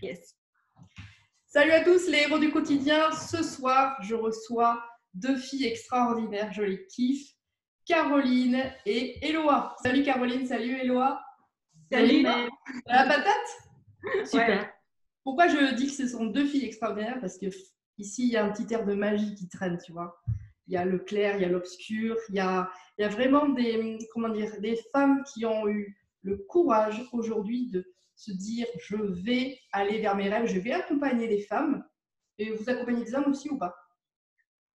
Yes. Salut à tous les héros du quotidien. Ce soir, je reçois deux filles extraordinaires. Je les kiffe. Caroline et Eloa. Salut Caroline, salut Eloa. Salut. La patate? Super. Ouais. Pourquoi je dis que ce sont deux filles extraordinaires? Parce que ici, il y a un petit air de magie qui traîne, tu vois. Il y a le clair, il y a l'obscur. Il y a vraiment des femmes qui ont eu le courage aujourd'hui de se dire je vais aller vers mes rêves, je vais accompagner les femmes. Et vous accompagnez des hommes aussi ou pas?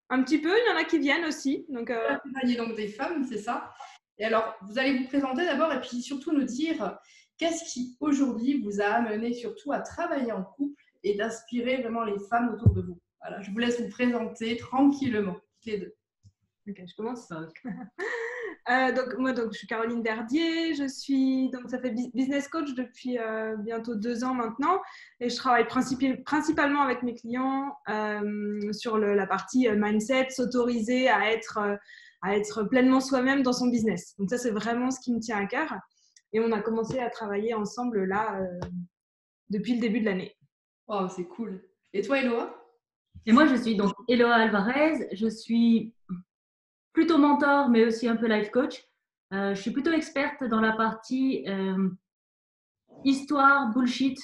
Un petit peu, il y en a qui viennent aussi. Donc, Vous accompagnez donc des femmes, c'est ça. Et alors, vous allez vous présenter d'abord et puis surtout nous dire qu'est-ce qui aujourd'hui vous a amené surtout à travailler en couple et d'inspirer vraiment les femmes autour de vous. Voilà, je vous laisse vous présenter tranquillement, toutes les deux. Ok, je commence. Donc, je suis Caroline Verdier, ça fait business coach depuis bientôt 2 ans maintenant et je travaille principalement avec mes clients sur la partie mindset, s'autoriser à être pleinement soi-même dans son business. Donc ça, c'est vraiment ce qui me tient à cœur et on a commencé à travailler ensemble là depuis le début de l'année. Oh, c'est cool. Et toi, Eloa? Et moi, je suis donc Eloa Alvarez. Je suis plutôt mentor, mais aussi un peu life coach. Je suis plutôt experte dans la partie histoire, bullshit.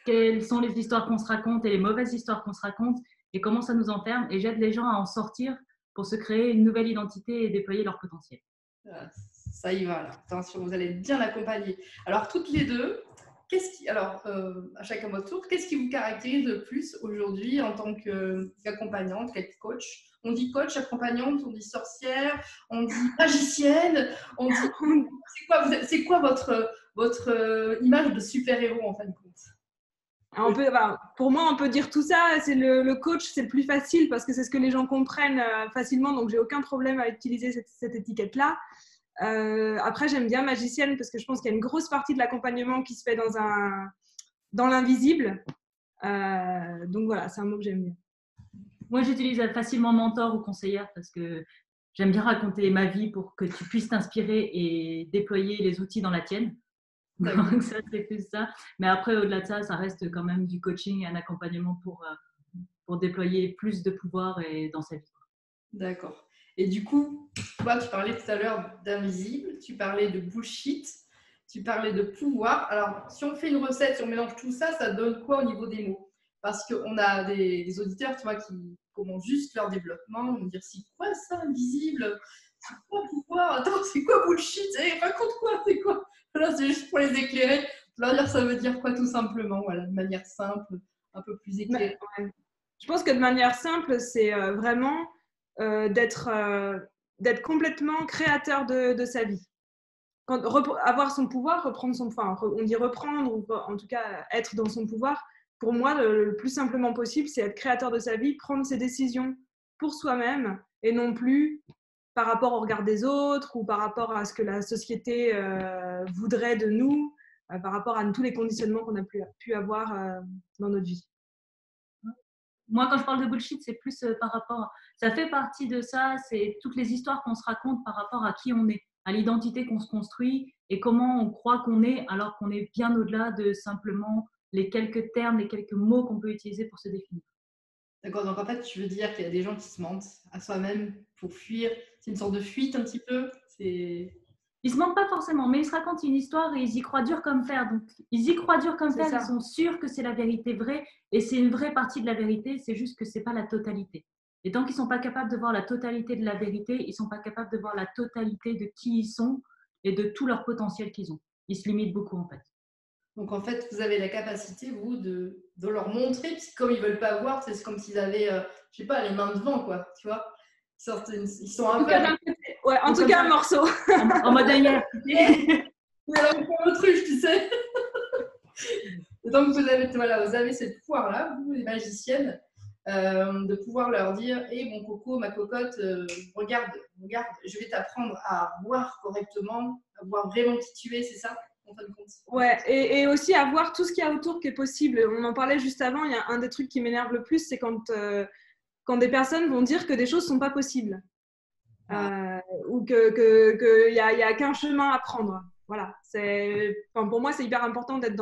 Quelles sont les histoires qu'on se raconte et les mauvaises histoires qu'on se raconte et comment ça nous enferme. Et j'aide les gens à en sortir pour se créer une nouvelle identité et déployer leur potentiel. Ça y va, là. Attention, vous allez bien l'accompagner. Alors, toutes les deux, à chacun votre tour, qu'est-ce qui vous caractérise le plus aujourd'hui en tant qu'accompagnante, life coach? On dit coach, accompagnante, on dit sorcière, on dit magicienne, on dit… C'est quoi votre image de super-héros en fin de compte? Pour moi, on peut dire tout ça. C'est le coach, c'est le plus facile parce que c'est ce que les gens comprennent facilement. Donc, j'ai aucun problème à utiliser cette étiquette-là. Après, j'aime bien magicienne parce que je pense qu'il y a une grosse partie de l'accompagnement qui se fait dans l'invisible. Donc voilà, c'est un mot que j'aime bien. Moi, j'utilise facilement mentor ou conseillère parce que j'aime bien raconter ma vie pour que tu puisses t'inspirer et déployer les outils dans la tienne. Donc ça, c'est plus ça. Mais après, au-delà de ça, ça reste quand même du coaching et un accompagnement pour déployer plus de pouvoir dans sa vie. D'accord. Et du coup, toi, tu parlais tout à l'heure d'invisible, tu parlais de bullshit, tu parlais de pouvoir. Alors, si on fait une recette, si on mélange tout ça, ça donne quoi au niveau des mots? Parce qu'on a des auditeurs, tu vois, qui commencent juste leur développement, ils vont dire c'est quoi ça, invisible? C'est quoi pouvoir? Attends, c'est quoi bullshit? Raconte quoi? C'est quoi? Là, c'est juste pour les éclairer. Leur dire ça veut dire quoi tout simplement, voilà, de manière simple, un peu plus éclairée. Ouais. Je pense que de manière simple, c'est vraiment d'être complètement créateur de sa vie. Avoir son pouvoir, reprendre son pouvoir, on dit reprendre ou en tout cas être dans son pouvoir. Pour moi, le plus simplement possible, c'est être créateur de sa vie, prendre ses décisions pour soi-même et non plus par rapport au regard des autres ou par rapport à ce que la société voudrait de nous, par rapport à tous les conditionnements qu'on a pu avoir dans notre vie. Moi, quand je parle de bullshit, c'est plus par rapport… Ça fait partie de ça, c'est toutes les histoires qu'on se raconte par rapport à qui on est, à l'identité qu'on se construit et comment on croit qu'on est alors qu'on est bien au-delà de simplement les quelques termes, les quelques mots qu'on peut utiliser pour se définir. D'accord, donc en fait, tu veux dire qu'il y a des gens qui se mentent à soi-même pour fuir. C'est une sorte de fuite un petit peu. Ils se mentent pas forcément, mais ils se racontent une histoire et ils y croient dur comme fer. Donc, ils y croient dur comme fer, ils sont sûrs que c'est la vérité vraie et c'est une vraie partie de la vérité, c'est juste que c'est pas la totalité. Et tant qu'ils sont pas capables de voir la totalité de la vérité, ils sont pas capables de voir la totalité de qui ils sont et de tout leur potentiel qu'ils ont. Ils se limitent beaucoup en fait. Donc en fait, vous avez la capacité, vous, de leur montrer, parce que comme ils veulent pas voir, c'est comme s'ils avaient, je sais pas, les mains devant, quoi, tu vois. Ils sont un peu… Ouais, en tout cas, un morceau. En mode ailleurs. Mais alors, pour l'autruche, tu sais. Et donc, vous avez ce pouvoir-là, vous, les magiciennes, de pouvoir leur dire hé, mon coco, ma cocotte, regarde, je vais t'apprendre à voir correctement, à voir vraiment qui tu es, c'est ça, en fin de compte. Ouais, et aussi à voir tout ce qu'il y a autour qui est possible. On en parlait juste avant, il y a un des trucs qui m'énerve le plus, c'est quand des personnes vont dire que des choses ne sont pas possibles. Ou qu'il n'y a qu'un chemin à prendre. voilà, pour moi, c'est hyper important d'être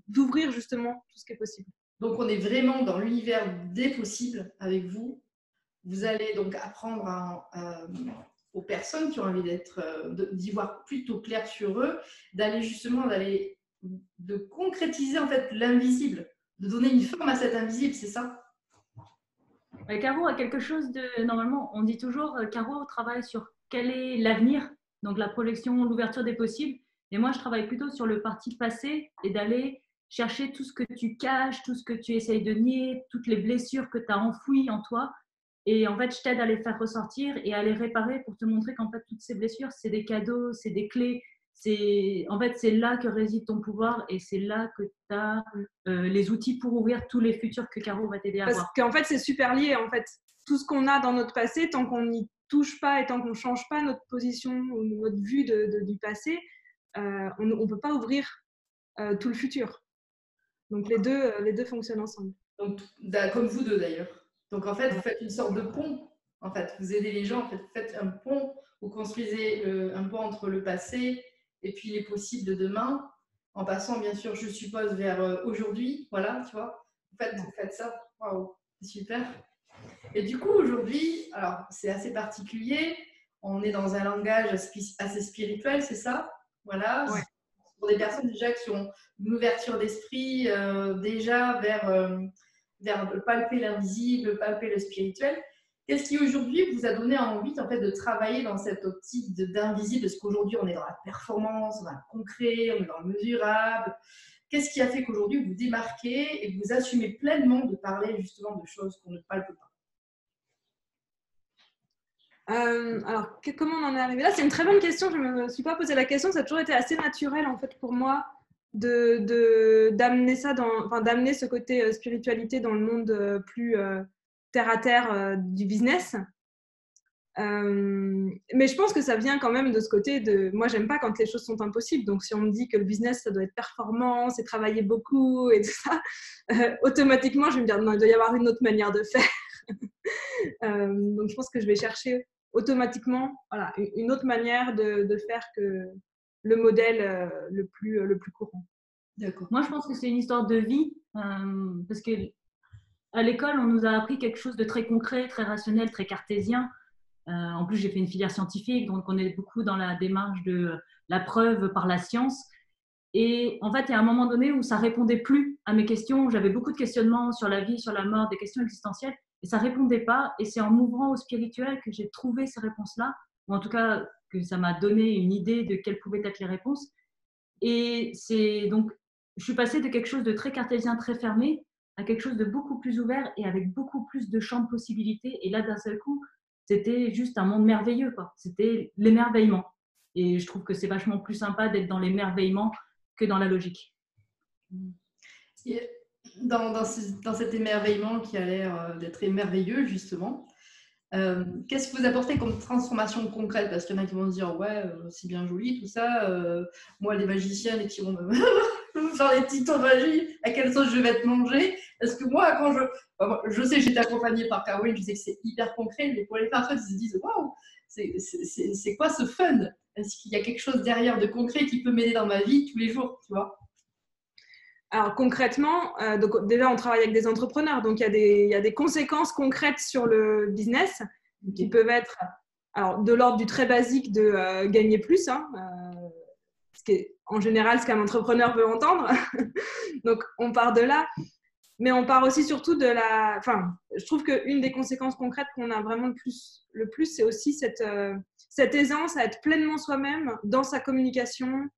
d'ouvrir justement tout ce qui est possible. Donc, on est vraiment dans l'univers des possibles avec vous. Vous allez donc apprendre aux personnes qui ont envie d'y voir plutôt clair sur eux, de concrétiser en fait l'invisible, de donner une forme à cet invisible, c'est ça? Caro a quelque chose de… Normalement, on dit toujours, Caro travaille sur quel est l'avenir, donc la projection, l'ouverture des possibles. Et moi, je travaille plutôt sur le parti passé et d'aller chercher tout ce que tu caches, tout ce que tu essayes de nier, toutes les blessures que tu as enfouies en toi. Et en fait, je t'aide à les faire ressortir et à les réparer pour te montrer qu'en fait, toutes ces blessures, c'est des cadeaux, c'est des clés. En fait, c'est là que réside ton pouvoir et c'est là que tu as les outils pour ouvrir tous les futurs que Caro va t'aider à voir. Parce qu'en fait, c'est super lié. En fait, tout ce qu'on a dans notre passé, tant qu'on n'y touche pas et tant qu'on ne change pas notre position ou notre vue du passé, on ne peut pas ouvrir tout le futur. Donc, les deux fonctionnent ensemble. Donc, comme vous deux d'ailleurs. Donc, en fait, vous faites une sorte de pont. En fait, vous aidez les gens. En fait, vous faites un pont. Vous construisez un pont entre le passé et puis les possibles de demain, en passant, bien sûr, je suppose, vers aujourd'hui. Voilà, tu vois. Vous faites ça. Waouh, c'est super. Et du coup, aujourd'hui, alors, c'est assez particulier. On est dans un langage assez spirituel, c'est ça? Voilà. Ouais. Pour des personnes déjà qui ont une ouverture d'esprit déjà vers palper l'invisible, palper le spirituel. Qu'est-ce qui aujourd'hui vous a donné envie en fait, de travailler dans cette optique d'invisible? Parce qu'aujourd'hui, on est dans la performance, dans le concret, on est dans le mesurable. Qu'est-ce qui a fait qu'aujourd'hui, vous démarquez et que vous assumez pleinement de parler justement de choses qu'on ne palpe pas? Alors, comment on en est arrivé là? C'est une très bonne question. Je ne me suis pas posé la question. Ça a toujours été assez naturel en fait pour moi d'amener ça d'amener ce côté spiritualité dans le monde plus terre à terre du business. Mais je pense que ça vient quand même de ce côté de… Moi, j'aime pas quand les choses sont impossibles. Donc, si on me dit que le business, ça doit être performant, c'est travailler beaucoup et tout ça, automatiquement, je vais me dire non, il doit y avoir une autre manière de faire. Donc, je pense que je vais chercher automatiquement une autre manière de faire que le modèle le plus courant. D'accord. Moi, je pense que c'est une histoire de vie parce que à l'école, on nous a appris quelque chose de très concret, très rationnel, très cartésien. En plus, j'ai fait une filière scientifique, donc on est beaucoup dans la démarche de la preuve par la science. Et en fait, il y a un moment donné où ça répondait plus à mes questions. J'avais beaucoup de questionnements sur la vie, sur la mort, des questions existentielles, et ça répondait pas. Et c'est en m'ouvrant au spirituel que j'ai trouvé ces réponses-là, ou en tout cas que ça m'a donné une idée de quelles pouvaient être les réponses. Et c'est donc, je suis passée de quelque chose de très cartésien, très fermé, à quelque chose de beaucoup plus ouvert et avec beaucoup plus de champs de possibilités. Et là, d'un seul coup, c'était juste un monde merveilleux, quoi. C'était l'émerveillement. Et je trouve que c'est vachement plus sympa d'être dans l'émerveillement que dans la logique. Dans cet émerveillement qui a l'air d'être émerveilleux, justement, qu'est-ce que vous apportez comme transformation concrète? Parce qu'il y en a qui vont se dire ouais, c'est bien joli tout ça, moi les magiciennes qui vont me faire des petits tours de magie, à quelle sauce je vais te manger? Parce que moi, quand je sais que j'ai été accompagnée par Caroline, je sais que c'est hyper concret, mais pour les personnes qui se disent waouh, c'est quoi ce fun? Est-ce qu'il y a quelque chose derrière de concret qui peut m'aider dans ma vie tous les jours, tu vois? Alors concrètement, donc déjà on travaille avec des entrepreneurs, donc il y a des conséquences concrètes sur le business qui peuvent être de l'ordre du très basique de gagner plus, ce qui est en général ce qu'un entrepreneur veut entendre. Donc on part de là, mais on part aussi surtout de la… Enfin, je trouve qu'une des conséquences concrètes qu'on a vraiment le plus, c'est aussi cette aisance à être pleinement soi-même dans sa communication,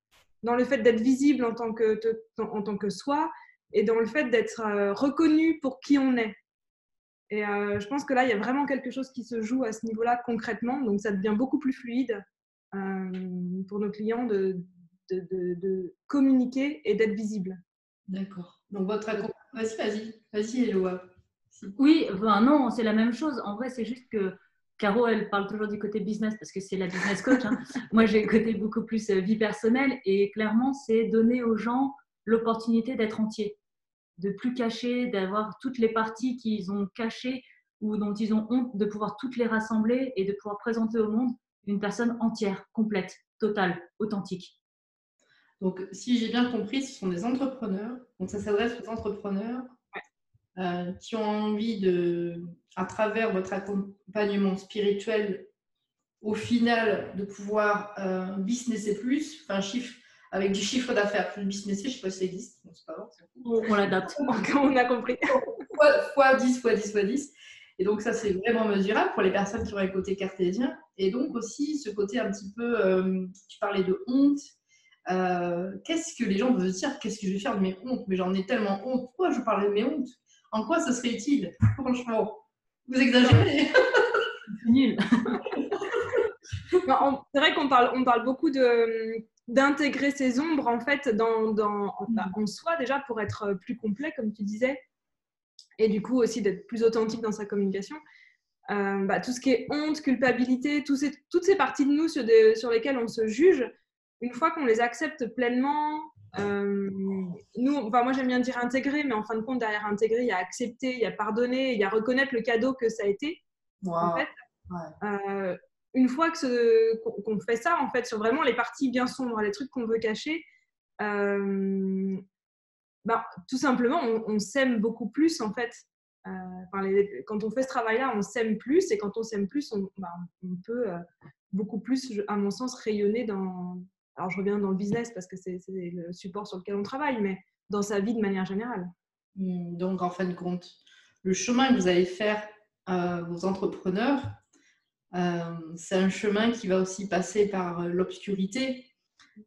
dans le fait d'être visible en tant que soi et dans le fait d'être reconnu pour qui on est. Et je pense que là, il y a vraiment quelque chose qui se joue à ce niveau-là concrètement. Donc, ça devient beaucoup plus fluide pour nos clients de communiquer et d'être visible. D'accord. Donc, vas-y, Eloa. Oui, non, c'est la même chose. En vrai, c'est juste que Caro, elle parle toujours du côté business parce que c'est la business coach. Moi, j'ai le côté beaucoup plus vie personnelle et clairement, c'est donner aux gens l'opportunité d'être entiers, de plus cacher, d'avoir toutes les parties qu'ils ont cachées ou dont ils ont honte, de pouvoir toutes les rassembler et de pouvoir présenter au monde une personne entière, complète, totale, authentique. Donc, si j'ai bien compris, ce sont des entrepreneurs. Donc, ça s'adresse aux entrepreneurs qui ont envie à travers votre accompagnement spirituel, au final, de pouvoir businesser plus, enfin, avec du chiffre d'affaires plus businessé, je ne sais pas si ça existe, bon, c'est pas grave. On l'adapte. On a compris. Fois 10, fois 10, fois 10. Et donc, ça, c'est vraiment mesurable pour les personnes qui ont un côté cartésien. Et donc, aussi, ce côté un petit peu, tu parlais de honte. Qu'est-ce que les gens peuvent se dire? Qu'est-ce que je vais faire de mes hontes? Mais j'en ai tellement honte. Pourquoi je parle de mes hontes? En quoi ça serait utile? Franchement, vous exagérez. C'est nul. C'est vrai qu'on parle beaucoup d'intégrer ses ombres en fait en soi déjà pour être plus complet comme tu disais et du coup aussi d'être plus authentique dans sa communication. Tout ce qui est honte, culpabilité, toutes ces parties de nous sur lesquelles on se juge, une fois qu'on les accepte pleinement, moi j'aime bien dire intégrer, mais en fin de compte derrière intégrer il y a accepter, il y a pardonner, il y a reconnaître le cadeau que ça a été. Wow. En fait, une fois qu'on fait ça, en fait, sur vraiment les parties bien sombres, les trucs qu'on veut cacher, tout simplement, on s'aime beaucoup plus, en fait. Quand on fait ce travail-là, on s'aime plus, et quand on s'aime plus, on peut beaucoup plus, à mon sens, rayonner dans... Alors, je reviens dans le business parce que c'est le support sur lequel on travaille, mais dans sa vie de manière générale. Donc, en fin de compte, le chemin que vous allez faire aux entrepreneurs, c'est un chemin qui va aussi passer par l'obscurité,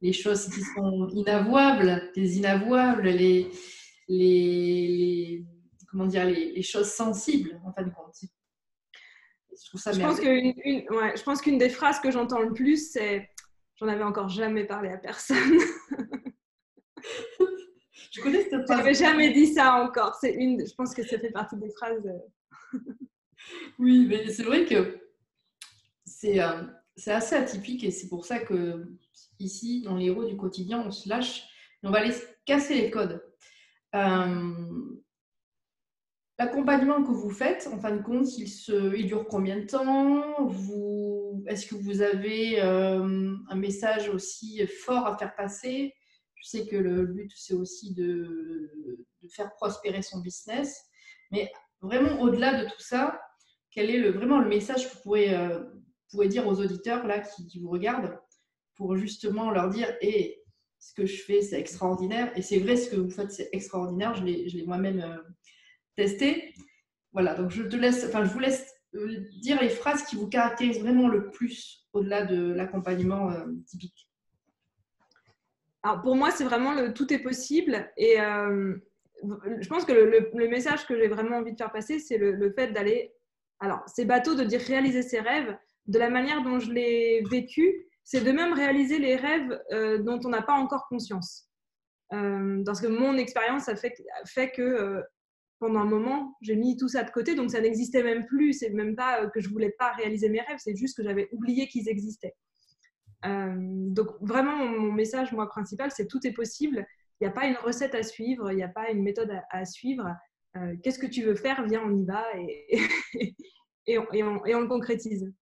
les choses qui sont inavouables, comment dire, les choses sensibles, en fin de compte. Je trouve ça je pense qu'une des phrases que j'entends le plus, c'est « j'en avais encore jamais parlé à personne ». Je connais cette phrase. Je n'avais jamais dit ça encore. Je pense que ça fait partie des phrases. Oui, mais c'est vrai que c'est assez atypique et c'est pour ça que ici, dans les héros du quotidien, on se lâche et on va aller casser les codes. L'accompagnement que vous faites, en fin de compte, il dure combien de temps? Est-ce que vous avez un message aussi fort à faire passer? Je sais que le but, c'est aussi de faire prospérer son business. Mais vraiment, au-delà de tout ça, quel est vraiment le message que vous pouvez dire aux auditeurs là, qui vous regardent pour justement leur dire ce que je fais, c'est extraordinaire. Et c'est vrai, ce que vous faites, c'est extraordinaire. Je l'ai moi-même testé. Voilà, donc je vous laisse dire les phrases qui vous caractérisent vraiment le plus au-delà de l'accompagnement typique. Alors pour moi, c'est vraiment le tout est possible. Et je pense que le message que j'ai vraiment envie de faire passer, c'est le fait d'aller... Alors, c'est bateau de dire réaliser ses rêves. De la manière dont je l'ai vécu, c'est de même réaliser les rêves dont on n'a pas encore conscience. Parce que mon expérience a fait que pendant un moment, j'ai mis tout ça de côté, donc ça n'existait même plus. C'est même pas que je voulais pas réaliser mes rêves, c'est juste que j'avais oublié qu'ils existaient. Donc vraiment, mon message, moi, principal, c'est tout est possible. Il n'y a pas une recette à suivre, il n'y a pas une méthode à suivre. Qu'est-ce que tu veux faire? Viens, on y va et on le concrétise.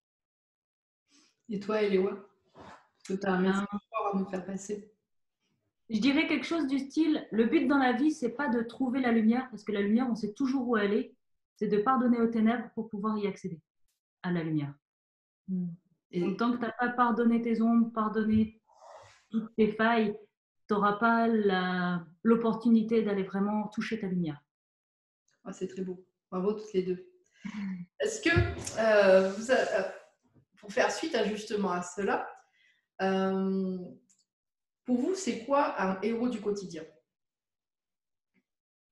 Et toi, Eléwa, est-ce que tu as un message fort à nous faire passer? Je dirais quelque chose du style, le but dans la vie, c'est pas de trouver la lumière, parce que la lumière, on sait toujours où elle est, c'est de pardonner aux ténèbres pour pouvoir y accéder à la lumière. Et donc, tant que tu n'as pas pardonné tes ombres, pardonné toutes tes failles, tu n'auras pas l'opportunité d'aller vraiment toucher ta lumière. Ah, c'est très beau. Bravo toutes les deux. Est-ce que, pour faire suite justement à cela, pour vous, c'est quoi un héros du quotidien?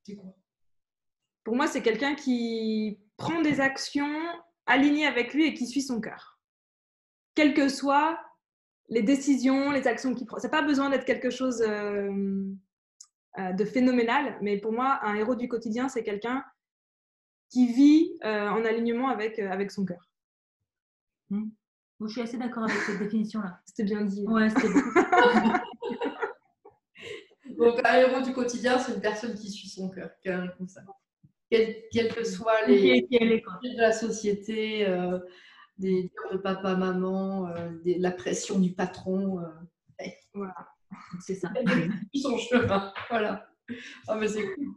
C'est quoi? Pour moi, c'est quelqu'un qui prend des actions alignées avec lui et qui suit son cœur. Quelles que soient les décisions, les actions qu'il prend. Ça n'a pas besoin d'être quelque chose de phénoménal, mais pour moi, un héros du quotidien, c'est quelqu'un qui vit en alignement avec son cœur. Bon, je suis assez d'accord avec cette définition-là. C'était bien dit. Ouais, c'était bon. Donc, un héros du quotidien, c'est une personne qui suit son cœur, comme ça. Quels que soient les de la société, des dires de papa, maman, la pression du patron. Voilà. C'est ça. Son chemin. Voilà. Ah, mais c'est cool.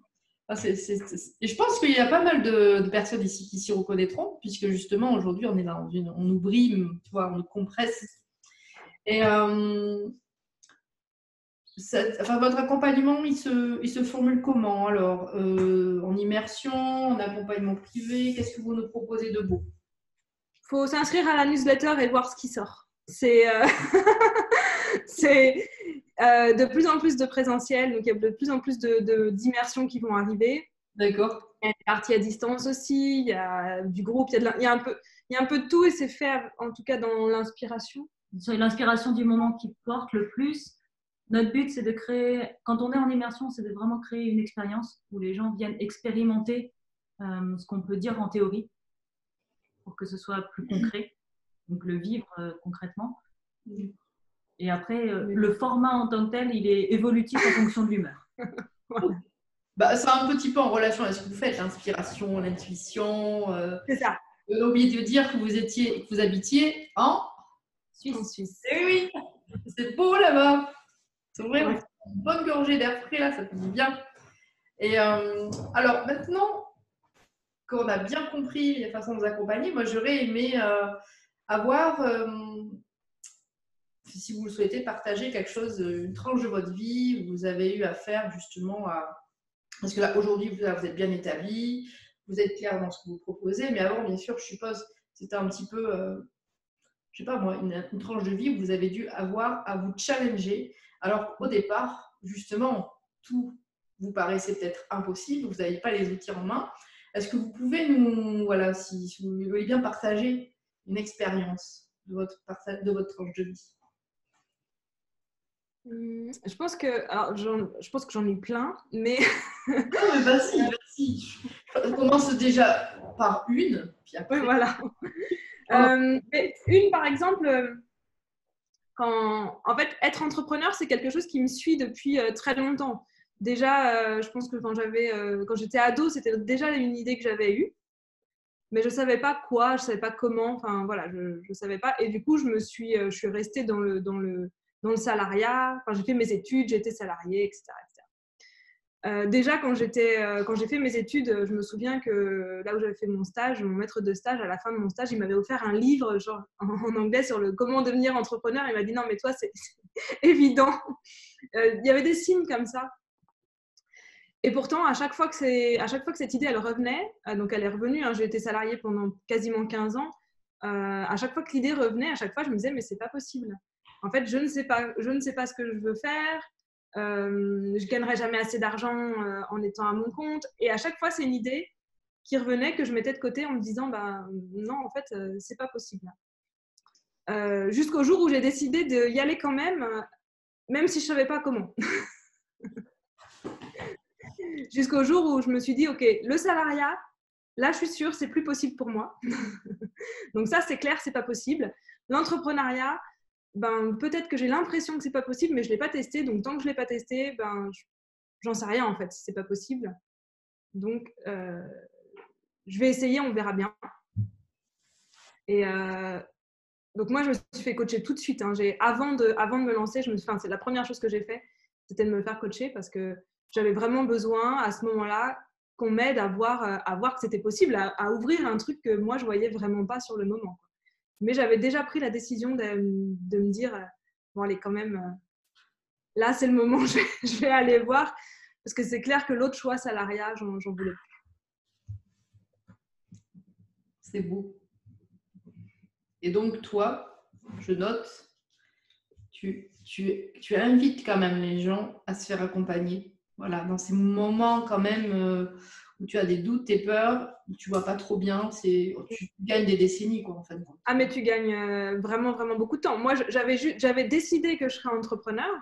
Ah, Et je pense qu'il y a pas mal de personnes ici qui s'y reconnaîtront, puisque justement, aujourd'hui, on est là, on nous brime, tu vois, on nous compresse. Et votre accompagnement, il se formule comment alors en immersion, en accompagnement privé, qu'est-ce que vous nous proposez de beau? Il faut s'inscrire à la newsletter et voir ce qui sort. C'est de plus en plus de présentiel, donc il y a de plus en plus d'immersions qui vont arriver. D'accord. Il y a des parties à distance aussi, il y a du groupe, il y a un peu de tout et c'est fait en tout cas dans l'inspiration. C'est l'inspiration du moment qui porte le plus. Notre but, c'est de créer, quand on est en immersion, c'est de vraiment créer une expérience où les gens viennent expérimenter ce qu'on peut dire en théorie pour que ce soit plus concret, donc le vivre concrètement. Et après, le format en tant que tel, il est évolutif en fonction de l'humeur. Voilà. Bah, c'est un petit peu en relation avec ce que vous faites, l'inspiration, l'intuition. C'est ça. J'ai oublié de dire que vous habitiez en Suisse. En Suisse. Eh oui, c'est beau là-bas. C'est vrai, ouais. Une bonne gorgée d'air frais là, ça fait du bien. Et alors maintenant qu'on a bien compris la façon de vous accompagner, moi j'aurais aimé avoir, si vous le souhaitez, partager quelque chose, une tranche de votre vie où vous avez eu à faire justement à... Parce que là, aujourd'hui, vous êtes bien établi, vous êtes clair dans ce que vous proposez, mais avant, bien sûr, je suppose, c'était un petit peu, je ne sais pas moi, une tranche de vie où vous avez dû avoir à vous challenger. Alors, au départ, justement, tout vous paraissait peut-être impossible, vous n'aviez pas les outils en main. Est-ce que vous pouvez nous, voilà, si vous voulez bien partager une expérience de votre tranche de vie? Je pense que j'en ai plein, mais... Non, mais vas-y. Je commence déjà par une, puis après... Oui, voilà. Une, par exemple, en fait, être entrepreneur, c'est quelque chose qui me suit depuis très longtemps. Déjà, je pense que quand j'étais ado, c'était déjà une idée que j'avais eue, mais je ne savais pas quoi, je ne savais pas comment, enfin voilà, je ne savais pas. Et du coup, je suis restée dans le salariat. Enfin, j'ai fait mes études, j'ai été salariée, etc. Déjà, quand j'ai fait mes études, je me souviens que là où j'avais fait mon stage, mon maître de stage, à la fin de mon stage, il m'avait offert un livre genre, en anglais sur le comment devenir entrepreneur. Il m'a dit non, mais toi, c'est évident. Il y avait des signes comme ça. Et pourtant, à chaque fois que cette idée, elle revenait, donc elle est revenue, hein, j'ai été salariée pendant quasiment 15 ans, à chaque fois que l'idée revenait, à chaque fois, je me disais, mais c'est pas possible. En fait, je ne sais pas ce que je veux faire, je gagnerai jamais assez d'argent en étant à mon compte. Et à chaque fois, c'est une idée qui revenait que je mettais de côté en me disant, bah, non, en fait, c'est pas possible. Jusqu'au jour où j'ai décidé d'y aller quand même si je savais pas comment. Jusqu'au jour où je me suis dit, ok, le salariat, là, je suis sûre, c'est plus possible pour moi. Donc ça, c'est clair, c'est pas possible. L'entrepreneuriat, ben, peut-être que j'ai l'impression que c'est pas possible, mais je l'ai pas testé. Donc tant que je l'ai pas testé, ben, j'en sais rien en fait, si c'est pas possible. Donc je vais essayer, on verra bien. Et donc moi, je me suis fait coacher tout de suite. Hein. Avant de me lancer, c'est la première chose que j'ai fait, c'était de me faire coacher parce que j'avais vraiment besoin à ce moment-là qu'on m'aide à voir que c'était possible, à ouvrir un truc que moi, je voyais vraiment pas sur le moment. Mais j'avais déjà pris la décision de me dire, bon allez, quand même, là, c'est le moment, je vais aller voir. Parce que c'est clair que l'autre choix, salariat, j'en voulais plus. C'est beau. Et donc, toi, je note, tu invites quand même les gens à se faire accompagner. Voilà, dans ces moments quand même où tu as des doutes, tes peurs, où tu vois pas trop bien, tu gagnes des décennies, quoi, en fait. Ah, mais tu gagnes vraiment, vraiment beaucoup de temps. Moi, j'avais décidé que je serais entrepreneur,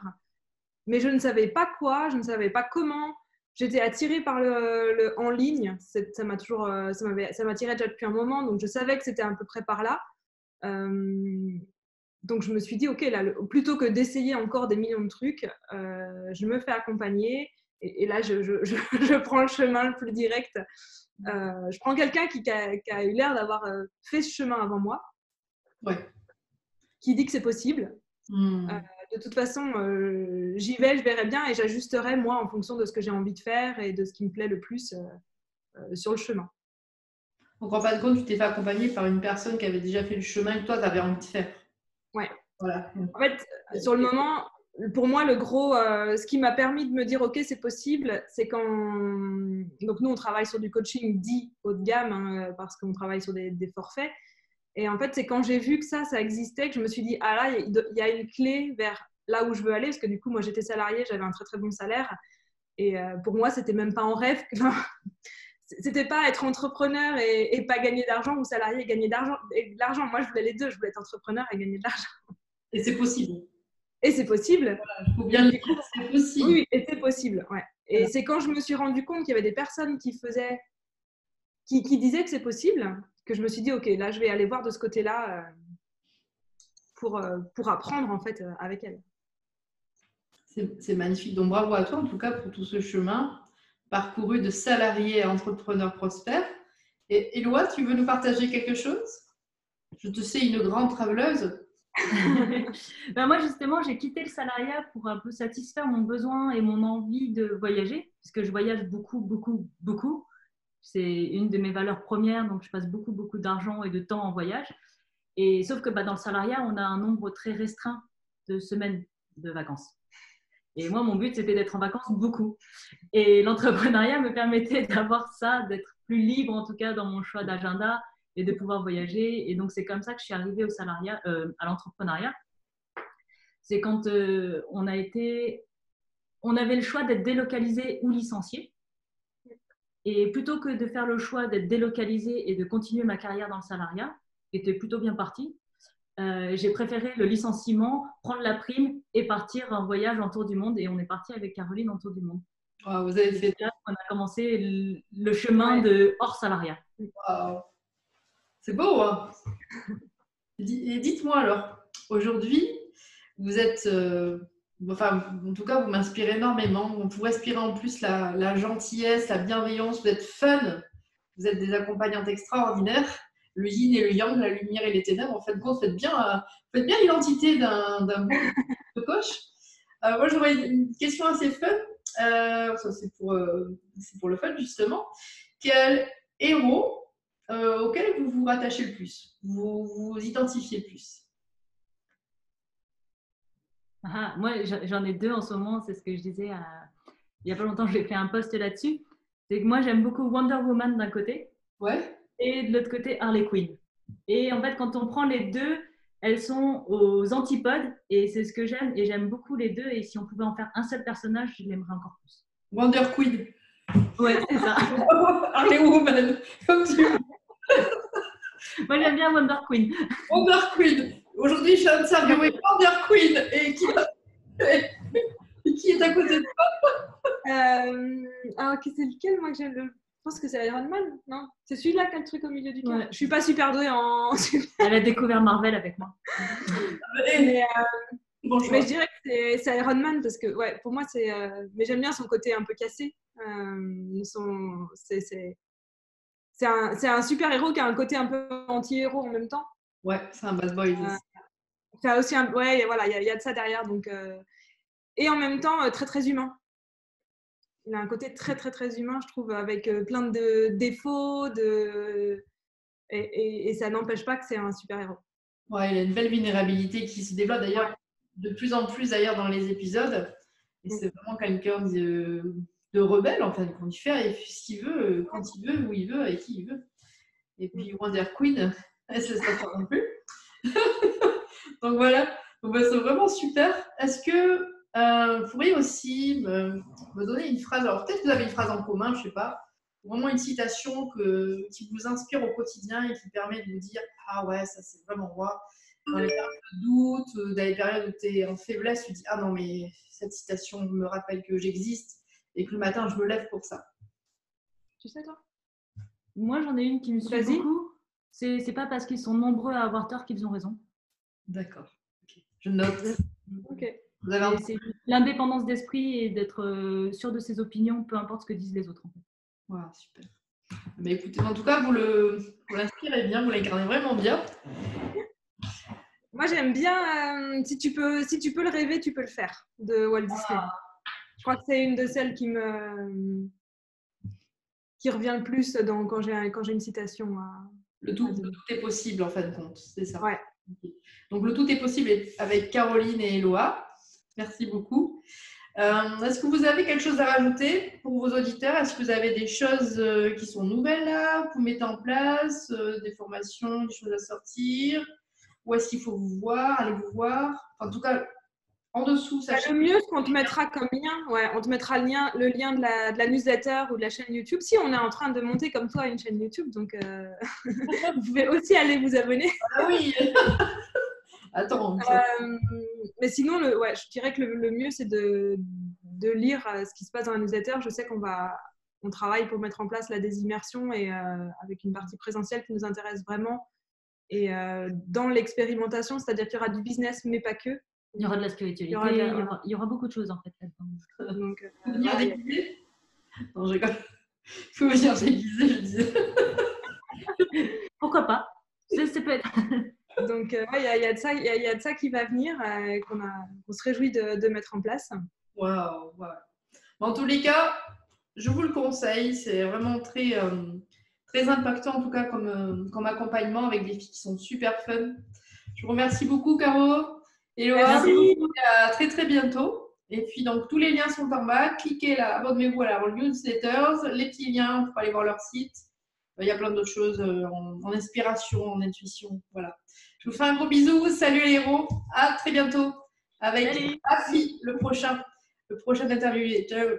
mais je ne savais pas quoi, je ne savais pas comment. J'étais attirée par le en ligne. Ça m'a attirée déjà depuis un moment, donc je savais que c'était à peu près par là. Donc je me suis dit, ok, là, plutôt que d'essayer encore des millions de trucs, je me fais accompagner et là, je prends le chemin le plus direct. Je prends quelqu'un qui a eu l'air d'avoir fait ce chemin avant moi, ouais. qui dit que c'est possible. de toute façon, j'y vais, je verrai bien et j'ajusterai moi en fonction de ce que j'ai envie de faire et de ce qui me plaît le plus sur le chemin. Donc en fin de compte, tu t'es fait accompagner par une personne qui avait déjà fait le chemin que toi, tu avais envie de faire. Ouais. Voilà. En fait, sur le moment, pour moi, le gros, ce qui m'a permis de me dire ok, c'est possible, c'est quand donc nous on travaille sur du coaching dit haut de gamme hein, parce qu'on travaille sur des forfaits. Et en fait, c'est quand j'ai vu que ça existait que je me suis dit ah là, il y a une clé vers là où je veux aller parce que du coup, moi j'étais salariée, j'avais un très très bon salaire et pour moi, c'était même pas en rêve. C'était pas être entrepreneur et pas gagner d'argent ou salarié et gagner de l'argent. Moi, je voulais les deux. Je voulais être entrepreneur et gagner de l'argent. Et c'est possible. Et c'est possible. Voilà, il faut bien le dire, c'est possible. Oui, et c'est possible. Ouais. Et voilà. C'est quand je me suis rendu compte qu'il y avait des personnes qui disaient que c'est possible, que je me suis dit, ok, là, je vais aller voir de ce côté-là pour apprendre en fait avec elles. C'est magnifique. Donc bravo à toi en tout cas pour tout ce chemin parcouru de salarié à entrepreneur prospère. Et Éloi, tu veux nous partager quelque chose? Je te sais une grande traveleuse. Ben moi justement, j'ai quitté le salariat pour un peu satisfaire mon besoin et mon envie de voyager, parce que je voyage beaucoup, beaucoup, beaucoup. C'est une de mes valeurs premières, donc je passe beaucoup, beaucoup d'argent et de temps en voyage. Et sauf que dans le salariat, on a un nombre très restreint de semaines de vacances. Et moi, mon but, c'était d'être en vacances beaucoup. Et l'entrepreneuriat me permettait d'avoir ça, d'être plus libre, en tout cas, dans mon choix d'agenda et de pouvoir voyager. Et donc, c'est comme ça que je suis arrivée au salariat, à l'entrepreneuriat. C'est quand on avait le choix d'être délocalisé ou licencié. Et plutôt que de faire le choix d'être délocalisé et de continuer ma carrière dans le salariat, qui était plutôt bien partie, j'ai préféré le licenciement, prendre la prime et partir en voyage en tour du monde. Et on est parti avec Caroline en tour du monde. Wow, vous avez fait là, on a commencé le chemin de hors salariat. Wow. C'est beau, hein? Et dites-moi alors, aujourd'hui, vous êtes, enfin, en tout cas, vous m'inspirez énormément. Vous respirez en plus la gentillesse, la bienveillance. Vous êtes fun. Vous êtes des accompagnantes extraordinaires. Le yin et le yang, la lumière et les ténèbres. En fait, vous faites bien l'identité d'un bon coach. Moi, j'aurais une question assez fun. Ça, c'est pour le fun, justement. Quel héros auquel vous vous rattachez le plus, vous vous identifiez le plus? Moi, j'en ai deux en ce moment. C'est ce que je disais il n'y a pas longtemps. J'ai fait un post là-dessus. C'est que moi, j'aime beaucoup Wonder Woman d'un côté. Ouais. Et de l'autre côté, Harley Quinn. Et en fait, quand on prend les deux, elles sont aux antipodes. Et c'est ce que j'aime. Et j'aime beaucoup les deux. Et si on pouvait en faire un seul personnage, je l'aimerais encore plus. Wonder Queen. Ouais, c'est ça. Harley Woman, comme tu veux. Moi, j'aime bien Wonder Queen. Wonder Queen. Aujourd'hui, je suis interviewée Wonder Queen. Et qui est à côté de toi? Alors, c'est lequel, moi, que j'aime le... Je pense que c'est Iron Man, non? C'est celui-là qui a le truc au milieu du cœur. Ouais. Je suis pas super douée en... Elle a découvert Marvel avec moi. Mais je dirais que c'est Iron Man parce que, ouais, pour moi, c'est... Mais j'aime bien son côté un peu cassé. C'est un super-héros qui a un côté un peu anti-héros en même temps. Ouais, c'est un bad boy. C'est aussi un... Ouais, voilà, il y a de ça derrière. Donc, et en même temps, très, très humain. Il a un côté très, très, très humain, je trouve, avec plein de défauts. Et ça n'empêche pas que c'est un super-héros. Ouais, il a une belle vulnérabilité qui se développe d'ailleurs de plus en plus d'ailleurs dans les épisodes. Et c'est vraiment quelqu'un de rebelle, en fait, quand il fait ce qu'il veut, quand il veut, où il veut, avec qui il veut. Et puis Wonder Queen, elle se laisse pas faire non plus. Donc voilà, donc, c'est vraiment super. Est-ce que vous pourriez aussi me donner une phrase, alors peut-être que vous avez une phrase en commun, je sais pas, vraiment une citation qui vous inspire au quotidien et qui permet de vous dire « Ah ouais, ça c'est vraiment moi ». Dans les périodes de doute, dans les périodes où tu es en faiblesse, tu dis « Ah non, mais cette citation me rappelle que j'existe et que le matin, je me lève pour ça ». Tu sais, toi? Moi, j'en ai une qui me suit beaucoup. C'est pas parce qu'ils sont nombreux à avoir tort qu'ils ont raison. D'accord. Okay. Je note. Okay. C'est l'indépendance d'esprit et d'être sûr de ses opinions, peu importe ce que disent les autres. En fait. Wow, super. Mais écoutez, en tout cas, vous l'inspirez bien, vous l'incarnez vraiment bien. Moi, j'aime bien si tu peux le rêver, tu peux le faire, de Walt Disney. Je crois que c'est une de celles qui revient le plus quand j'ai une citation. Le tout est possible en fin de compte, c'est ça. Ouais. Okay. Donc le tout est possible avec Caroline et Eloa. Merci beaucoup. Est-ce que vous avez quelque chose à rajouter pour vos auditeurs? Est-ce que vous avez des choses qui sont nouvelles là, que vous mettez en place, des formations, des choses à sortir? Ou est-ce qu'il faut vous voir, aller vous voir? En tout cas, en dessous, ça. Le mieux, ce qu'on te mettra comme lien, on te mettra le lien de la newsletter ou de la chaîne YouTube. Si on est en train de monter comme toi une chaîne YouTube, donc vous pouvez aussi aller vous abonner. Ah oui. Attends. Mais sinon, je dirais que le mieux, c'est de lire ce qui se passe dans la newsletter. Je sais qu'on travaille pour mettre en place des immersions et avec une partie présentielle qui nous intéresse vraiment. Et dans l'expérimentation, c'est-à-dire qu'il y aura du business, mais pas que. Il y aura de la spiritualité, il y aura beaucoup de choses en fait là-dedans. Donc, faut venir déguisé. Non, je rigole. Faut venir déguisé, je disais. Pourquoi pas? C'est peut-être. Donc, il y a de ça qui va venir, qu'on se réjouit de mettre en place. Waouh. En tous les cas, je vous le conseille. C'est vraiment très, très impactant, en tout cas, comme accompagnement avec des filles qui sont super fun. Je vous remercie beaucoup, Caro. Et à très très bientôt. Et puis donc tous les liens sont en bas. Cliquez là, abonnez-vous à la newsletters, les petits liens pour aller voir leur site. Il y a plein d'autres choses en inspiration, en intuition. Voilà. Je vous fais un gros bisou. Salut les héros. À très bientôt avec Afi, le prochain interview. Ciao.